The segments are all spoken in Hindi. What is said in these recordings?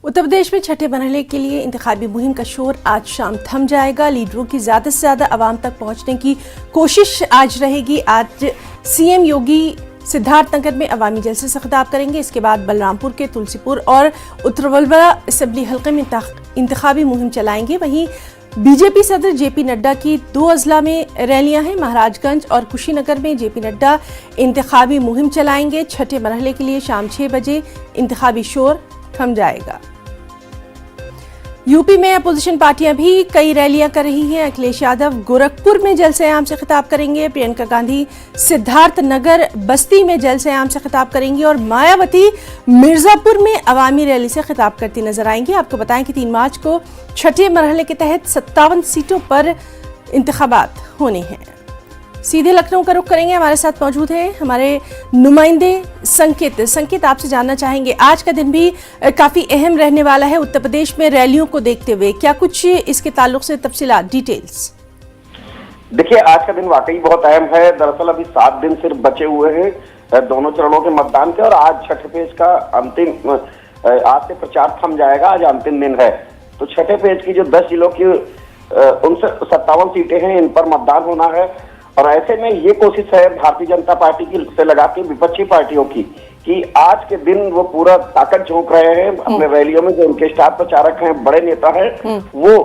उत्तर प्रदेश में छठे मरहले के लिए इंतखाबी मुहिम का शोर आज शाम थम जाएगा। लीडरों की ज्यादा से ज्यादा आवाम तक पहुंचने की कोशिश आज रहेगी। आज सीएम योगी सिद्धार्थनगर में अवामी जलसे से खिताब करेंगे। इसके बाद बलरामपुर के तुलसीपुर और उत्तरवलवरा असेंबली हल्के में इंतखाबी मुहिम चलाएंगे। वहीं बीजेपी सदर जेपी नड्डा की 2 अजला में रैलियां हैं। महाराजगंज और कुशीनगर में जेपी नड्डा इंतखाबी मुहिम चलाएंगे। छठे मरहले के लिए शाम 6 बजे इंतखाबी शोर थम जाएगा। यूपी में अपोजिशन पार्टियां भी कई रैलियां कर रही हैं। अखिलेश यादव गोरखपुर में जलसे आम से खिताब करेंगे। प्रियंका गांधी सिद्धार्थनगर बस्ती में जलसे आम से खिताब करेंगी और मायावती मिर्जापुर में अवामी रैली से खिताब करती नजर आएंगी। आपको बताएं कि 3 मार्च को छठे मरहले के तहत 57 सीटों पर इंतखाबात होने हैं। सीधे लखनऊ का रुख करेंगे। हमारे साथ मौजूद हैं हमारे नुमाइंदे संकेत आपसे जानना चाहेंगे, आज का दिन भी काफी अहम रहने वाला है उत्तर प्रदेश में रैलियों को देखते हुए। क्या कुछ इसके ताल्लुक से तफसीलात, डिटेल्स? देखिए, आज का दिन वाकई बहुत अहम है। दरअसल अभी 7 दिन सिर्फ बचे हुए हैं दोनों चरणों के मतदान के, और आज छठे पेज का अंतिम, आज से प्रचार थम जाएगा। आज अंतिम दिन है, तो छठे पेज की जो 10 जिलों की उनसे 57 सीटें हैं, इन पर मतदान होना है। और ऐसे में ये कोशिश है भारतीय जनता पार्टी की से लगा के विपक्षी पार्टियों की कि आज के दिन वो पूरा ताकत झोंक रहे हैं अपने रैलियों में। जो उनके स्टार प्रचारक हैं, बड़े नेता हैं, वो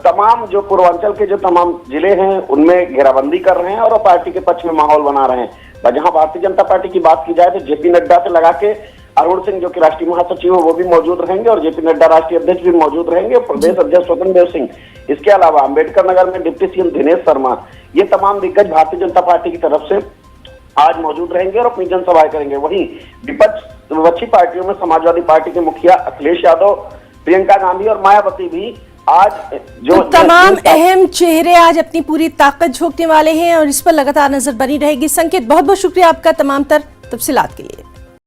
तमाम जो पूर्वांचल के जो तमाम जिले हैं उनमें घेराबंदी कर रहे हैं और पार्टी के पक्ष में माहौल बना रहे हैं। जहां भारतीय जनता पार्टी की बात की जाए तो जेपी नड्डा से लगा के अरुण सिंह जो कि राष्ट्रीय महासचिव है वो भी मौजूद रहेंगे, और जेपी नड्डा राष्ट्रीय अध्यक्ष भी मौजूद रहेंगे, प्रदेश अध्यक्ष स्वतंत्र देव सिंह, इसके अलावा अम्बेडकर नगर में डिप्टी सीएम दिनेश शर्मा, ये तमाम दिग्गज भारतीय जनता पार्टी की तरफ से आज मौजूद रहेंगे और अपनी जनसभाएं करेंगे। वहीं विपक्षी पार्टियों में समाजवादी पार्टी के मुखिया अखिलेश यादव, प्रियंका गांधी और मायावती भी आज जो तमाम अहम चेहरे आज अपनी पूरी ताकत झोंकने वाले हैं और इस पर लगातार नजर बनी रहेगी। संकेत, बहुत बहुत शुक्रिया आपका तमाम तर तफसीलात के लिए।